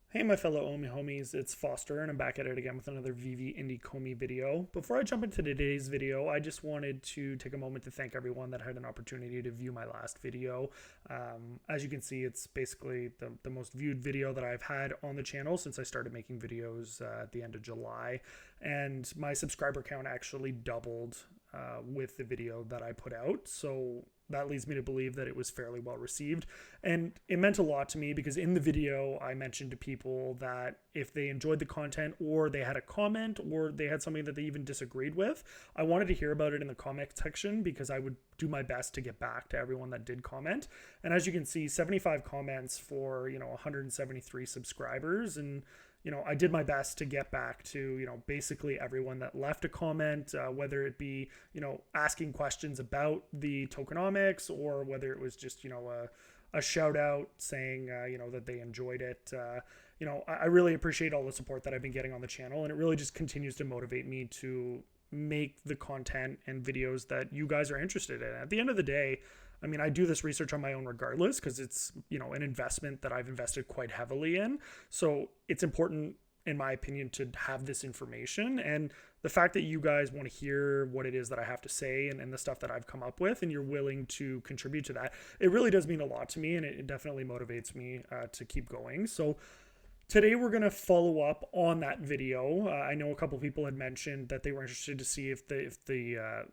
Hey, my fellow OMI homies, it's Foster, and I'm back at it again with another VV Indie Ecomi video. Before I jump into today's video, I just wanted to take a moment to thank everyone that had an opportunity to view my last video. As you can see, it's basically the most viewed video that I've had on the channel since I started making videos at the end of July, and my subscriber count actually doubled with the video that I put out. So that leads me to believe that it was fairly well received. And it meant a lot to me because in the video, I mentioned to people that if they enjoyed the content or they had a comment or they had something that they even disagreed with, I wanted to hear about it in the comment section because I would do my best to get back to everyone that did comment. And as you can see, 75 comments for, 173 subscribers. And I did my best to get back to, basically everyone that left a comment, whether it be, asking questions about the tokenomics or whether it was just, a shout out saying, that they enjoyed it. I really appreciate all the support that I've been getting on the channel, and it really just continues to motivate me to make the content and videos that you guys are interested in. At the end of the day, I do this research on my own regardless because it's, an investment that I've invested quite heavily in. So it's important, in my opinion, to have this information. And the fact that you guys want to hear what it is that I have to say and the stuff that I've come up with, and you're willing to contribute to that, it really does mean a lot to me, and it definitely motivates me to keep going. So today we're going to follow up on that video. I know a couple people had mentioned that they were interested to see if the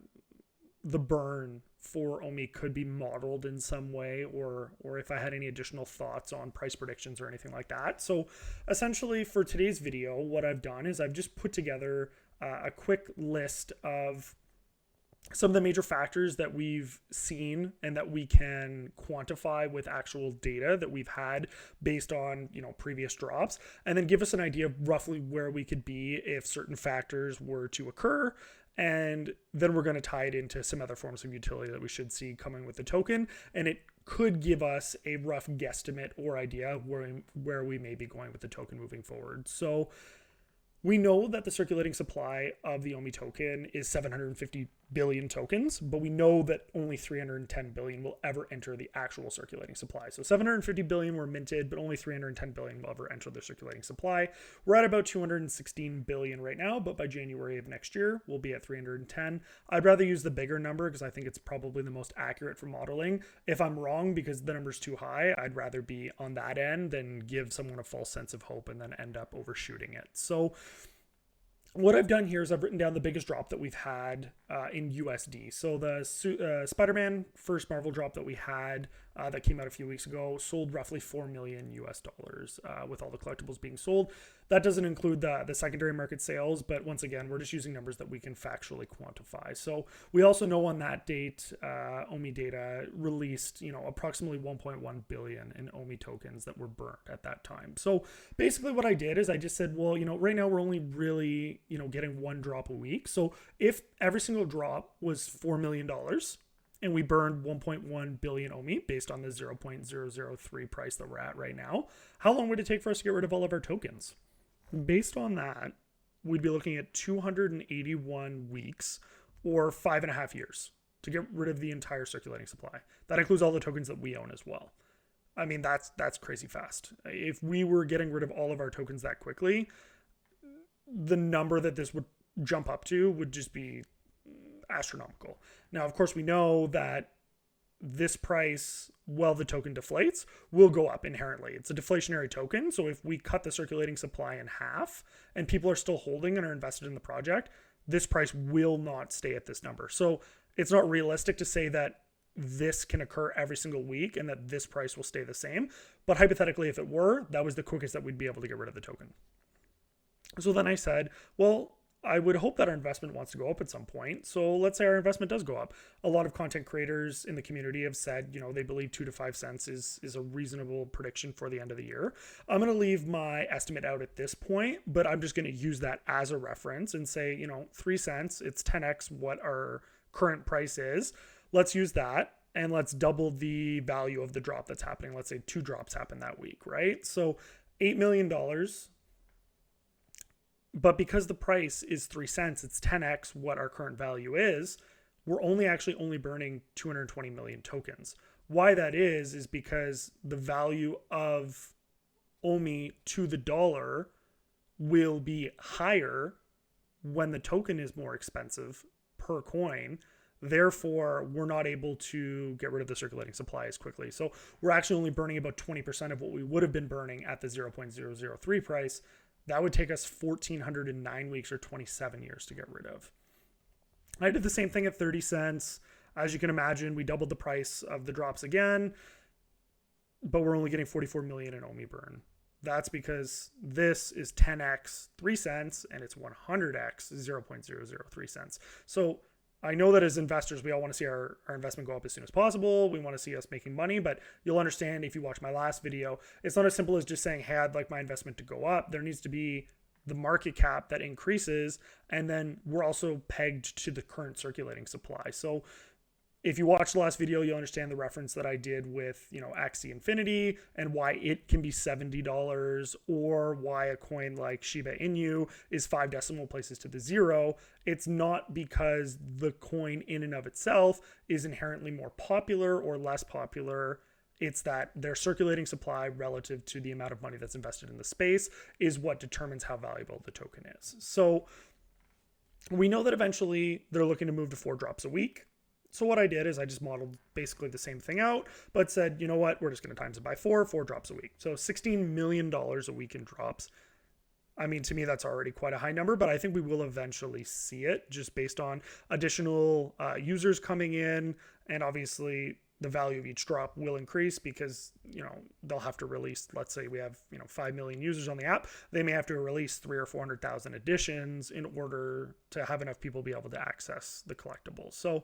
burn for OMI could be modeled in some way, or if I had any additional thoughts on price predictions or anything like that. So essentially for today's video, what I've done is I've just put together a quick list of some of the major factors that we've seen and that we can quantify with actual data that we've had based on, previous drops, and then give us an idea of roughly where we could be if certain factors were to occur. And then we're going to tie it into some other forms of utility that we should see coming with the token. And it could give us a rough guesstimate or idea of where we may be going with the token moving forward. So we know that the circulating supply of the OMI token is 750 billion tokens, but we know that only 310 billion will ever enter the actual circulating supply. So 750 billion were minted, but only 310 billion will ever enter the circulating supply. We're at about 216 billion right now, but by January of next year, we'll be at 310. I'd rather use the bigger number because I think it's probably the most accurate for modeling. If I'm wrong because the number's too high, I'd rather be on that end than give someone a false sense of hope and then end up overshooting it. So what I've done here is I've written down the biggest drop that we've had in USD. So the Spider-Man first Marvel drop that we had that came out a few weeks ago sold roughly 4 million US dollars with all the collectibles being sold. That doesn't include the secondary market sales, but once again, we're just using numbers that we can factually quantify. So we also know on that date, OMI data released, approximately 1.1 billion in OMI tokens that were burnt at that time. So basically what I did is I just said, well, right now we're only really, getting one drop a week. So if every single drop was $4 million and we burned 1.1 billion OMI based on the 0.003 price that we're at right now, how long would it take for us to get rid of all of our tokens? Based on that, we'd be looking at 281 weeks or 5.5 years to get rid of the entire circulating supply. That includes all the tokens that we own as well. That's crazy fast. If we were getting rid of all of our tokens that quickly, the number that this would jump up to would just be astronomical. Now, of course, we know that this price, while the token deflates, will go up inherently. It's a deflationary token. So if we cut the circulating supply in half and people are still holding and are invested in the project, this price will not stay at this number. So it's not realistic to say that this can occur every single week and that this price will stay the same. But hypothetically, if it were, that was the quickest that we'd be able to get rid of the token. So then I said, well, I would hope that our investment wants to go up at some point. So let's say our investment does go up. A lot of content creators in the community have said, they believe 2 to 5 cents is a reasonable prediction for the end of the year. I'm going to leave my estimate out at this point, but I'm just going to use that as a reference and say, 3 cents, it's 10x what our current price is. Let's use that and let's double the value of the drop that's happening. Let's say 2 drops happen that week, right? So $8 million. But because the price is 3 cents, it's 10x what our current value is, we're only burning 220 million tokens. Why that is because the value of OMI to the dollar will be higher when the token is more expensive per coin. Therefore, we're not able to get rid of the circulating supply as quickly. So we're actually only burning about 20% of what we would have been burning at the 0.003 price. That would take us 1,409 weeks or 27 years to get rid of. I did the same thing at 30 cents. As you can imagine, we doubled the price of the drops again, but we're only getting 44 million in OMI burn. That's because this is 10x 3 cents and it's 100x 0.003 cents. So I know that as investors, we all want to see our investment go up as soon as possible. We want to see us making money, but you'll understand if you watch my last video, it's not as simple as just saying, hey, I'd like my investment to go up. There needs to be the market cap that increases, and then we're also pegged to the current circulating supply. So if you watch the last video, you'll understand the reference that I did with, Axie Infinity and why it can be $70, or why a coin like Shiba Inu is 5 decimal places to the zero. It's not because the coin in and of itself is inherently more popular or less popular. It's that their circulating supply relative to the amount of money that's invested in the space is what determines how valuable the token is. So we know that eventually they're looking to move to 4 drops a week. So what I did is I just modeled basically the same thing out, but said, you know what, we're just going to times it by 4 drops a week. So $16 million a week in drops. I mean, to me, that's already quite a high number, but I think we will eventually see it just based on additional users coming in. And obviously the value of each drop will increase because, they'll have to release, let's say we have, 5 million users on the app. They may have to release 300,000 or 400,000 additions in order to have enough people be able to access the collectibles. So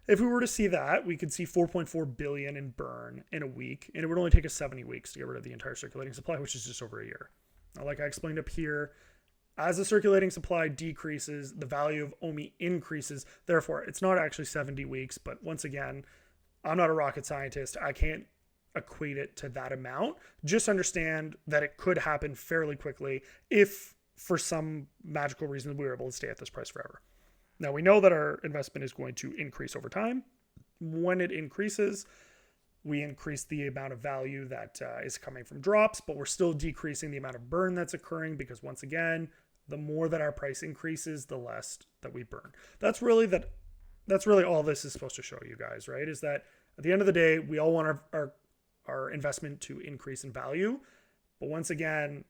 if we were to see that, we could see 4.4 billion in burn in a week, and it would only take us 70 weeks to get rid of the entire circulating supply, which is just over a year. Now, like I explained up here, as the circulating supply decreases, the value of OMI increases. Therefore, it's not actually 70 weeks, but once again, I'm not a rocket scientist. I can't equate it to that amount. Just understand that it could happen fairly quickly if, for some magical reason, we were able to stay at this price forever. Now, we know that our investment is going to increase over time. When it increases, we increase the amount of value that is coming from drops, but we're still decreasing the amount of burn that's occurring because, once again, the more that our price increases, the less that we burn. That's really all this is supposed to show you guys, right? Is that at the end of the day, we all want our investment to increase in value. But once again,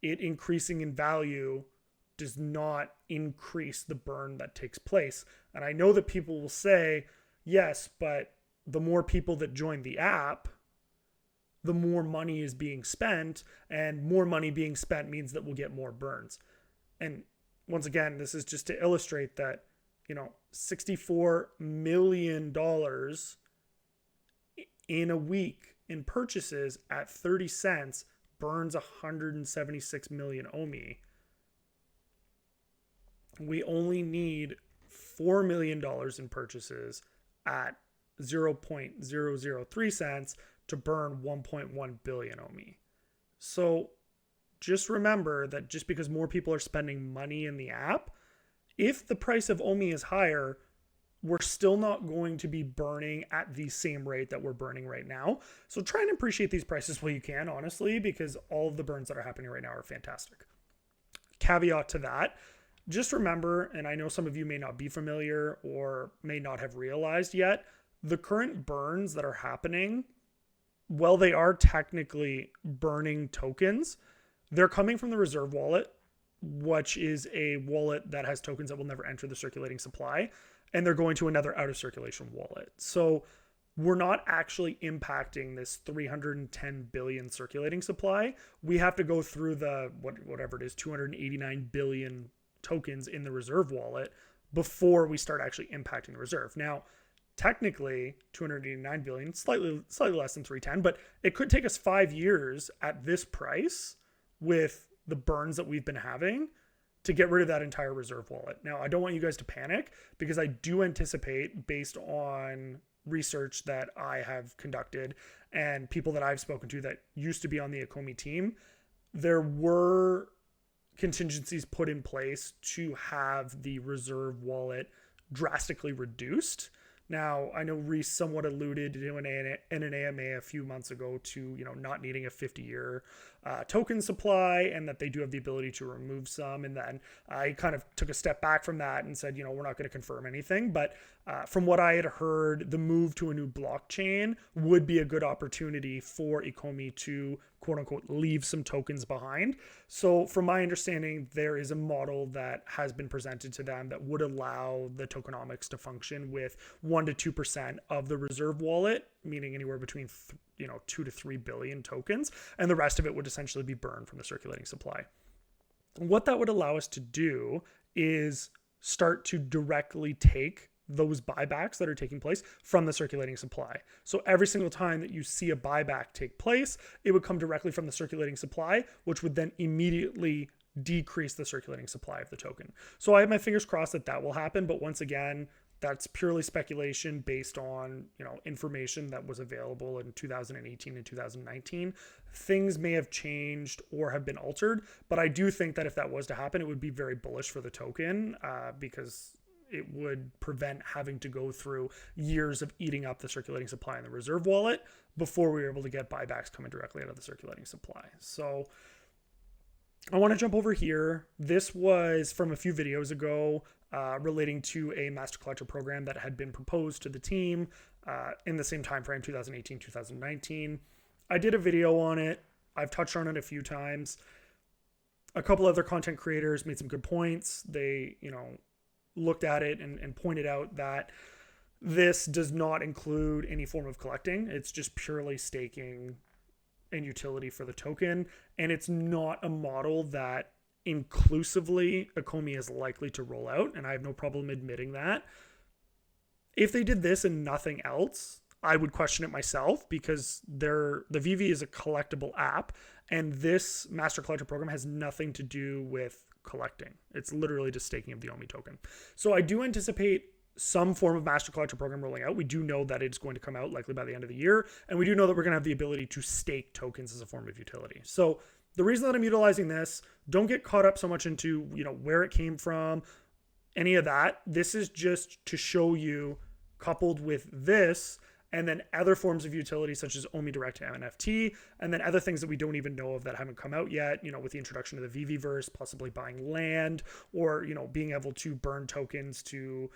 it increasing in value does not increase the burn that takes place. And I know that people will say, yes, but the more people that join the app, the more money is being spent, and more money being spent means that we'll get more burns. And once again, this is just to illustrate that, $64 million in a week in purchases at 30 cents burns 176 million OMI. We only need $4 million in purchases at 0.003 cents to burn 1.1 billion OMI. So just remember that just because more people are spending money in the app, if the price of OMI is higher, we're still not going to be burning at the same rate that we're burning right now. So try and appreciate these prices while you can, honestly, because all of the burns that are happening right now are fantastic. Caveat to that, just remember, and I know some of you may not be familiar or may not have realized yet, the current burns that are happening, while they are technically burning tokens, they're coming from the reserve wallet, which is a wallet that has tokens that will never enter the circulating supply, and they're going to another out of circulation wallet. So we're not actually impacting this 310 billion circulating supply. We have to go through the whatever it is, 289 billion tokens in the reserve wallet before we start actually impacting the reserve. Now, technically 289 billion, slightly less than 310, but it could take us 5 years at this price with the burns that we've been having to get rid of that entire reserve wallet. Now, I don't want you guys to panic because I do anticipate, based on research that I have conducted and people that I've spoken to that used to be on the Ecomi team, there were contingencies put in place to have the reserve wallet drastically reduced. Now, I know Reese somewhat alluded to in an AMA a few months ago to, not needing a 50-year token supply, and that they do have the ability to remove some. And then I kind of took a step back from that and said, we're not going to confirm anything. But from what I had heard, the move to a new blockchain would be a good opportunity for Ecomi to, quote unquote, leave some tokens behind. So from my understanding, there is a model that has been presented to them that would allow the tokenomics to function with 1 to 2% of the reserve wallet, meaning anywhere between 2 to 3 billion tokens, and the rest of it would essentially be burned from the circulating supply. What that would allow us to do is start to directly take those buybacks that are taking place from the circulating supply. So every single time that you see a buyback take place, it would come directly from the circulating supply, which would then immediately decrease the circulating supply of the token. So I have my fingers crossed that that will happen. But once again, that's purely speculation based on, information that was available in 2018 and 2019. Things may have changed or have been altered, but I do think that if that was to happen, it would be very bullish for the token because it would prevent having to go through years of eating up the circulating supply in the reserve wallet before we were able to get buybacks coming directly out of the circulating supply. So I want to jump over here. This was from a few videos ago relating to a master collector program that had been proposed to the team in the same time frame, 2018, 2019. I did a video on it. I've touched on it a few times. A couple other content creators made some good points. They, looked at it and pointed out that this does not include any form of collecting. It's just purely staking and utility for the token. And it's not a model that inclusively Ecomi is likely to roll out. And I have no problem admitting that. If they did this and nothing else, I would question it myself because the VeVe is a collectible app. And this master collector program has nothing to do with collecting. It's literally just staking of the OMI token. So I do anticipate some form of master collector program rolling out. We do know that it's going to come out likely by the end of the year. And we do know that we're going to have the ability to stake tokens as a form of utility. So the reason that I'm utilizing this, don't get caught up so much into, where it came from, any of that. This is just to show you, coupled with this, and then other forms of utility such as OMI Direct to NFT, and then other things that we don't even know of that haven't come out yet, with the introduction of the VeVeVerse, possibly buying land, or, being able to burn tokens to,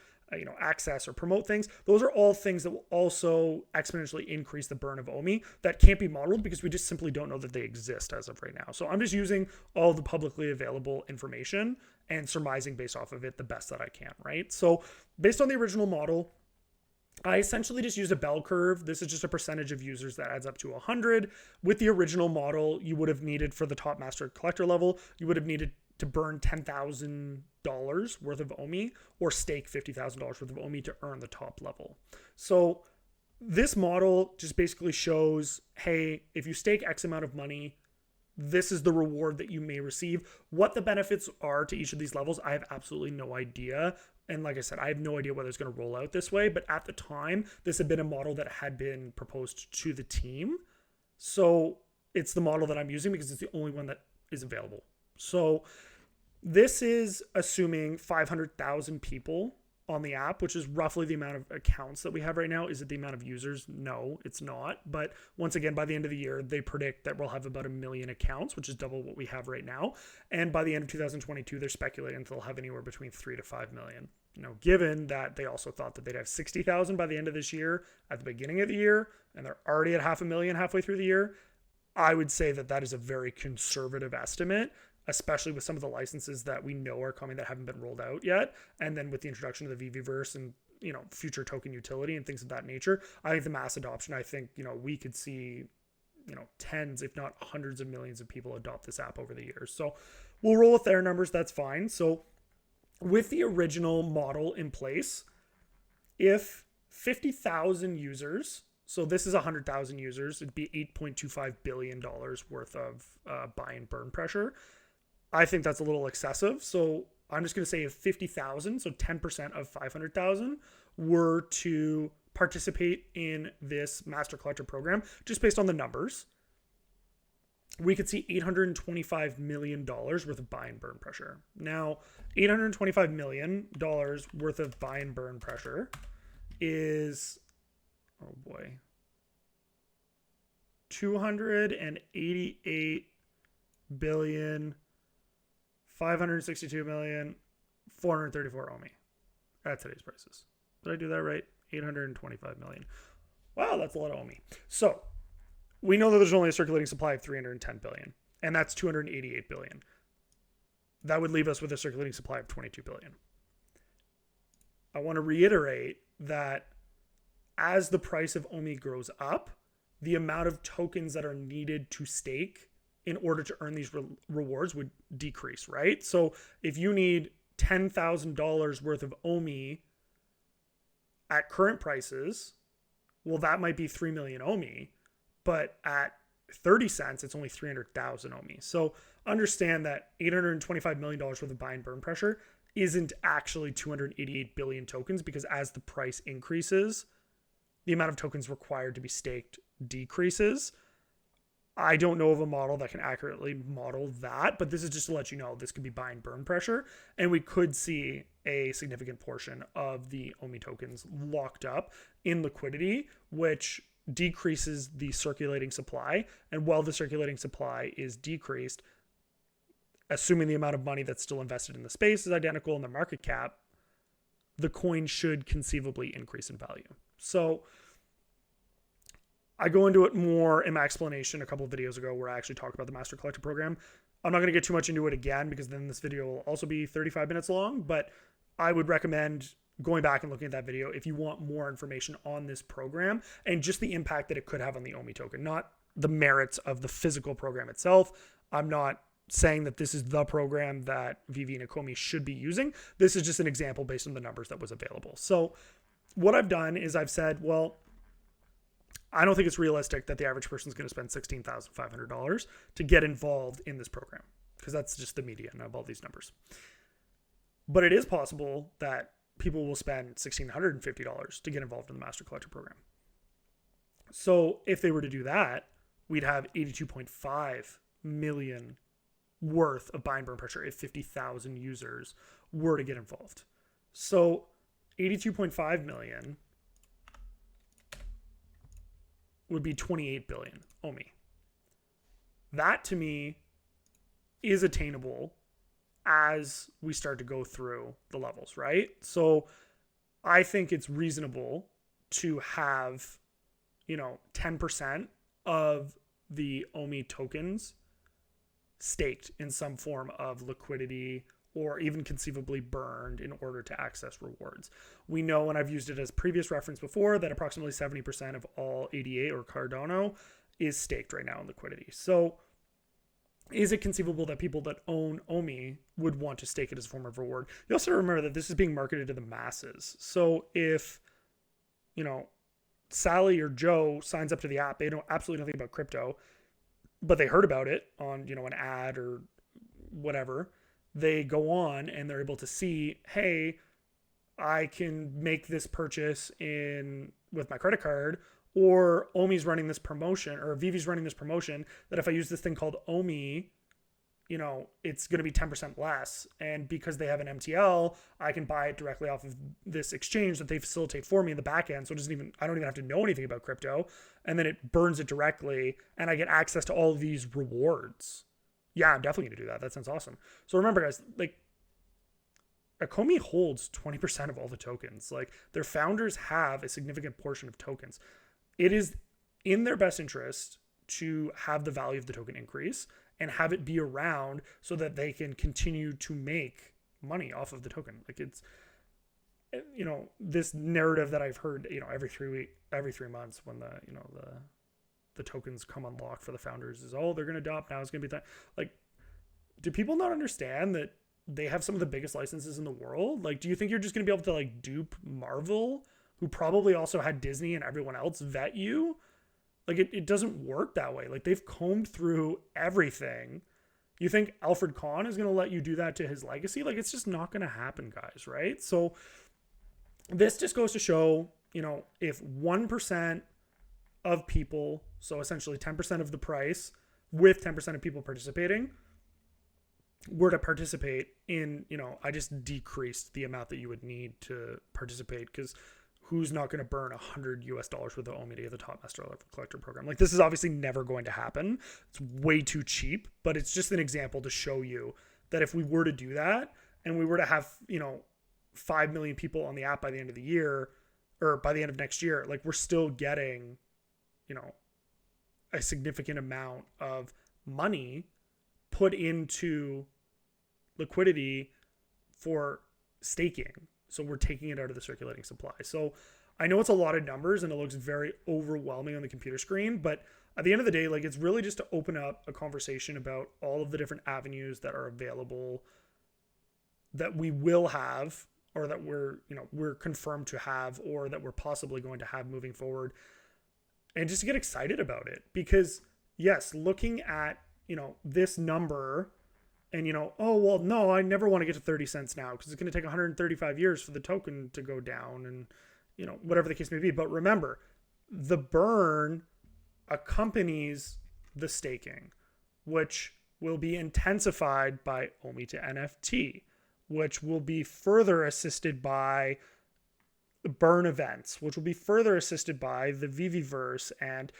access or promote things. Those are all things that will also exponentially increase the burn of OMI that can't be modeled because we just simply don't know that they exist as of right now. So I'm just using all the publicly available information and surmising based off of it the best that I can, right? So based on the original model, I essentially just used a bell curve. This is just a percentage of users that adds up to 100. With the original model, you would have needed for the top master collector level, you would have needed to burn $10,000 worth of OMI or stake $50,000 worth of OMI to earn the top level. So this model just basically shows, hey, if you stake X amount of money, this is the reward that you may receive. What the benefits are to each of these levels, I have absolutely no idea. And like I said, I have no idea whether it's going to roll out this way. But at the time, this had been a model that had been proposed to the team. So it's the model that I'm using because it's the only one that is available. So this is assuming 500,000 people on the app, which is roughly the amount of accounts that we have right now. Is it the amount of users? No, it's not. But once again, by the end of the year, they predict that we'll have about 1 million accounts, which is double what we have right now. And by the end of 2022, they're speculating that they'll have anywhere between 3 to 5 million. Given that they also thought that they'd have 60,000 by the end of this year at the beginning of the year, and they're already at 500,000 halfway through the year, I would say that that is a very conservative estimate, especially with some of the licenses that we know are coming that haven't been rolled out yet. And then with the introduction of the VeVeVerse and, future token utility and things of that nature, I think the mass adoption, I think, we could see, tens, if not hundreds of millions of people adopt this app over the years. So we'll roll with their numbers. That's fine. So with the original model in place, if 50,000 users, so this is 100,000 users, it'd be $8.25 billion worth of buy and burn pressure. I think that's a little excessive. So I'm just going to say if 50,000, so 10% of 500,000 were to participate in this master collector program, just based on the numbers, we could see $825 million worth of buy and burn pressure. Now, $825 million worth of buy and burn pressure is, oh boy, 288 billion 562 million 434 OMI at today's prices. Did I do that right? 825 million. Wow, that's a lot of OMI. So we know that there's only a circulating supply of 310 billion, and that's 288 billion. That would leave us with a circulating supply of 22 billion. I want to reiterate that as the price of OMI grows up, the amount of tokens that are needed to stake in order to earn these rewards would decrease, right? So if you need $10,000 worth of OMI at current prices, well, that might be 3 million OMI, but at 30 cents, it's only 300,000 OMI. So understand that $825 million worth of buy and burn pressure isn't actually 288 billion tokens, because as the price increases, the amount of tokens required to be staked decreases. I don't know of a model that can accurately model that, but this is just to let you know this could be buy and burn pressure, and we could see a significant portion of the OMI tokens locked up in liquidity, which decreases the circulating supply. And while the circulating supply is decreased, assuming the amount of money that's still invested in the space is identical in the market cap, the coin should conceivably increase in value. So I go into it more in my explanation a couple of videos ago where I actually talk about the Master Collector program. I'm not going to get too much into it again because then this video will also be 35 minutes long, but I would recommend going back and looking at that video if you want more information on this program and just the impact that it could have on the OMI token, not the merits of the physical program itself. I'm not saying that this is the program that VeVe and Ecomi should be using. This is just an example based on the numbers that was available. So what I've done is I've said, well, I don't think it's realistic that the average person is going to spend $16,500 to get involved in this program, because that's just the median of all these numbers. But it is possible that people will spend $1,650 to get involved in the Master Collector program. So if they were to do that, we'd have 82.5 million worth of buy and burn pressure if 50,000 users were to get involved. So 82.5 million would be 28 billion OMI. That to me is attainable as we start to go through the levels, right? So I think it's reasonable to have, 10% of the OMI tokens staked in some form of liquidity or even conceivably burned in order to access rewards. We know, and I've used it as previous reference before, that approximately 70% of all ADA or Cardano is staked right now in liquidity. So is it conceivable that people that own OMI would want to stake it as a form of reward? You also remember that this is being marketed to the masses. So if, Sally or Joe signs up to the app, they know absolutely nothing about crypto, but they heard about it on, an ad or whatever. They go on and they're able to see, hey, I can make this purchase with my credit card, or OMI's running this promotion, or VeVe's running this promotion that if I use this thing called OMI, it's going to be 10% less. And because they have an MTL, I can buy it directly off of this exchange that they facilitate for me in the back end. So I don't even have to know anything about crypto. And then it burns it directly and I get access to all of these rewards. Yeah, I'm definitely going to do that. That sounds awesome. So remember, guys, Ecomi holds 20% of all the tokens. Their founders have a significant portion of tokens. It is in their best interest to have the value of the token increase and have it be around so that they can continue to make money off of the token. It's, this narrative that I've heard, every 3 months when the tokens come unlocked for the founders is, they're going to adopt now. It's going to be that. Do people not understand that they have some of the biggest licenses in the world? Do you think you're just going to be able to dupe Marvel, who probably also had Disney and everyone else vet you? It doesn't work that way. They've combed through everything. You think Alfred Kahn is going to let you do that to his legacy? It's just not going to happen, guys, right? So this just goes to show, if 1% of people, so essentially 10% of the price with 10% of people participating, were to participate in, I just decreased the amount that you would need to participate, because who's not going to burn $100 worth of OMI to get the top master level collector program? Like, this is obviously never going to happen. It's way too cheap, but it's just an example to show you that if we were to do that and we were to have, 5 million people on the app by the end of the year, or by the end of next year, like, we're still getting, a significant amount of money put into liquidity for staking. So we're taking it out of the circulating supply. So I know it's a lot of numbers and it looks very overwhelming on the computer screen, but at the end of the day, like, it's really just to open up a conversation about all of the different avenues that are available that we will have, or that we're confirmed to have, or that we're possibly going to have moving forward, and just to get excited about it. Because yes, looking at, this number and, oh, well, no, I never want to get to 30 cents now because it's going to take 135 years for the token to go down, and, whatever the case may be. But remember, the burn accompanies the staking, which will be intensified by OMI to NFT, which will be further assisted by burn events, which will be further assisted by the VeVeVerse and,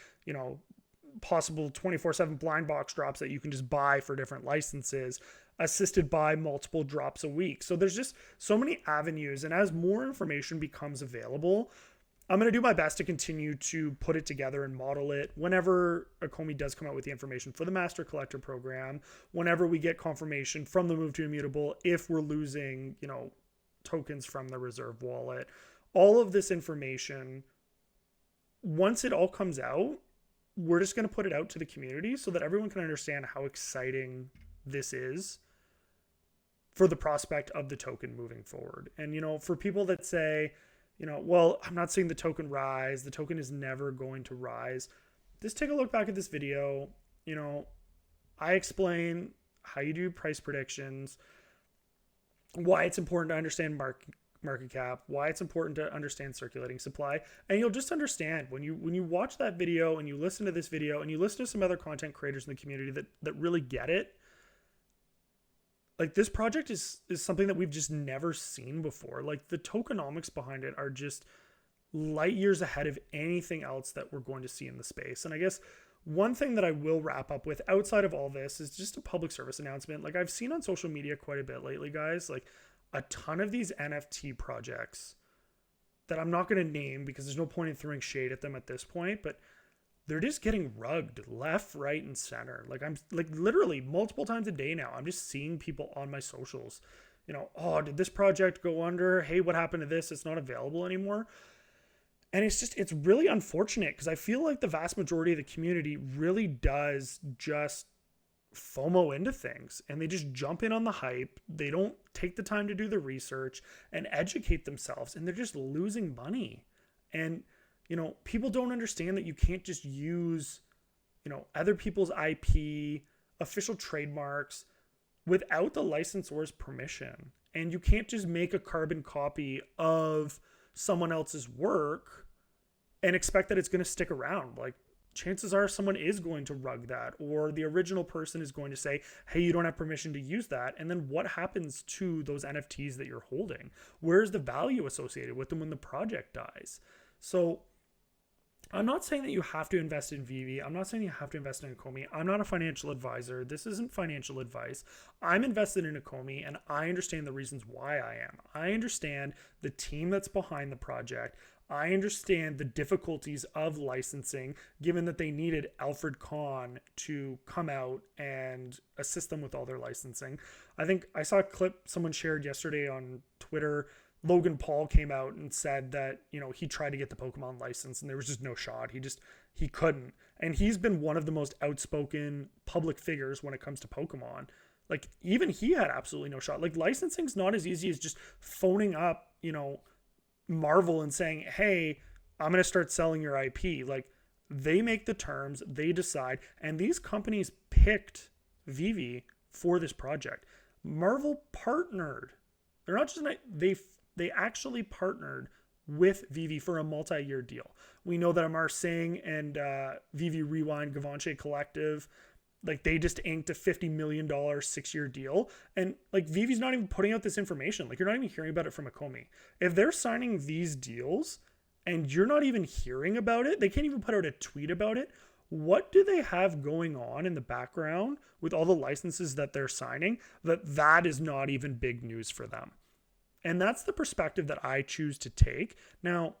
possible 24/7 blind box drops that you can just buy for different licenses, assisted by multiple drops a week. So there's just so many avenues. And as more information becomes available, I'm going to do my best to continue to put it together and model it whenever Ecomi does come out with the information for the Master Collector program, whenever we get confirmation from the move to immutable, if we're losing, tokens from the reserve wallet. All of this information, once it all comes out, we're just going to put it out to the community so that everyone can understand how exciting this is for the prospect of the token moving forward. And, for people that say, well, I'm not seeing the token rise, the token is never going to rise, just take a look back at this video. I explain how you do price predictions, why it's important to understand market cap, why it's important to understand circulating supply, and you'll just understand when you watch that video and you listen to this video and you listen to some other content creators in the community that really get it. Like, this project is something that we've just never seen before. Like, the tokenomics behind it are just light years ahead of anything else that we're going to see in the space. And I guess one thing that I will wrap up with outside of all this is just a public service announcement. Like, I've seen on social media quite a bit lately, guys, like a ton of these NFT projects that I'm not going to name because there's no point in throwing shade at them at this point, but they're just getting rugged left, right, and center. Like, I'm like literally multiple times a day now, I'm just seeing people on my socials, oh, did this project go under? Hey, what happened to this? It's not available anymore. And it's really unfortunate because I feel like the vast majority of the community really does just FOMO into things, and they just jump in on the hype. They don't take the time to do the research and educate themselves, and they're just losing money. And people don't understand that you can't just use, other people's IP, official trademarks without the licensor's permission. And you can't just make a carbon copy of someone else's work and expect that it's going to stick around. Like, chances are someone is going to rug that, or the original person is going to say, hey, you don't have permission to use that. And then what happens to those NFTs that you're holding? Where's the value associated with them when the project dies? So I'm not saying that you have to invest in VeVe. I'm not saying you have to invest in Ecomi. I'm not a financial advisor. This isn't financial advice. I'm invested in Ecomi, and I understand the reasons why I am. I understand the team that's behind the project. I understand the difficulties of licensing, given that they needed Alfred Kahn to come out and assist them with all their licensing. I think I saw a clip someone shared yesterday on Twitter. Logan Paul came out and said that, he tried to get the Pokemon license and there was just no shot. He couldn't. And he's been one of the most outspoken public figures when it comes to Pokemon. Like, even he had absolutely no shot. Like, licensing's not as easy as just phoning up, Marvel and saying, hey, I'm going to start selling your IP. Like, they make the terms, they decide, and these companies picked VeVe for this project. Marvel partnered. They're not just, they actually partnered with VeVe for a multi-year deal. We know that Amar Singh and VeVe Rewind Givenchy Collective, like, they just inked a $50 million 6-year deal. And like, VeVe's not even putting out this information. Like, you're not even hearing about it from Ecomi. If they're signing these deals, and you're not even hearing about it. They can't even put out a tweet about it. What do they have going on in the background with all the licenses that they're signing that is not even big news for them? And that's the perspective that I choose to take. Now,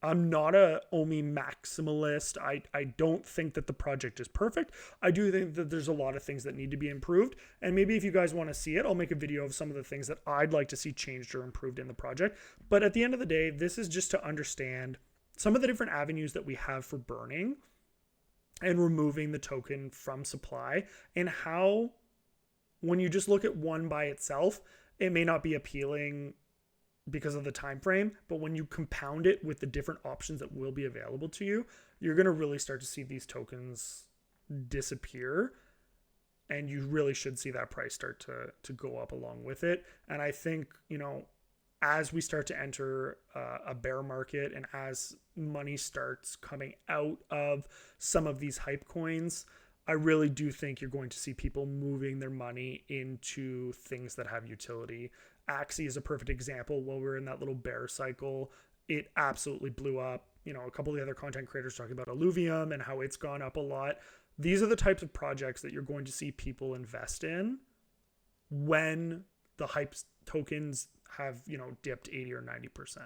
I'm not a OMI maximalist. I don't think that the project is perfect. I do think that there's a lot of things that need to be improved. And maybe if you guys want to see it, I'll make a video of some of the things that I'd like to see changed or improved in the project. But at the end of the day, this is just to understand some of the different avenues that we have for burning and removing the token from supply, and how, when you just look at one by itself, it may not be appealing because of the time frame, but when you compound it with the different options that will be available to you, you're going to really start to see these tokens disappear, and you really should see that price start to go up along with it. And I think, as we start to enter a bear market, and as money starts coming out of some of these hype coins, I really do think you're going to see people moving their money into things that have utility. Axie is a perfect example. While we're in that little bear cycle, it absolutely blew up. A couple of the other content creators talking about Illuvium and how it's gone up a lot. These are the types of projects that you're going to see people invest in when the hype tokens have, dipped 80 or 90%.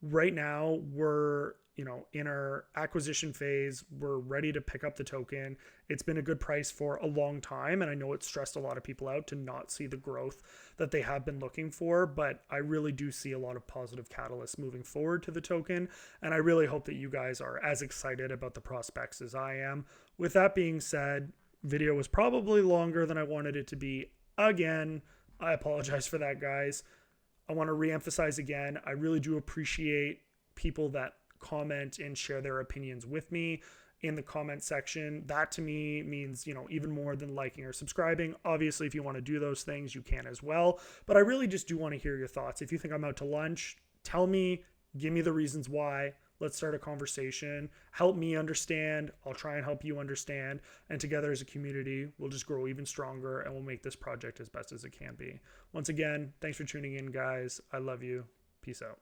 Right now, we're, in our acquisition phase. We're ready to pick up the token. It's been a good price for a long time, and I know it stressed a lot of people out to not see the growth that they have been looking for, but I really do see a lot of positive catalysts moving forward to the token, and I really hope that you guys are as excited about the prospects as I am. With that being said, video was probably longer than I wanted it to be. Again, I apologize for that, guys. I want to reemphasize again, I really do appreciate people that comment and share their opinions with me in the comment section. That to me means, even more than liking or subscribing. Obviously, if you want to do those things, you can as well. But I really just do want to hear your thoughts. If you think I'm out to lunch, tell me, give me the reasons why. Let's start a conversation. Help me understand. I'll try and help you understand. And together as a community, we'll just grow even stronger, and we'll make this project as best as it can be. Once again, thanks for tuning in, guys. I love you. Peace out.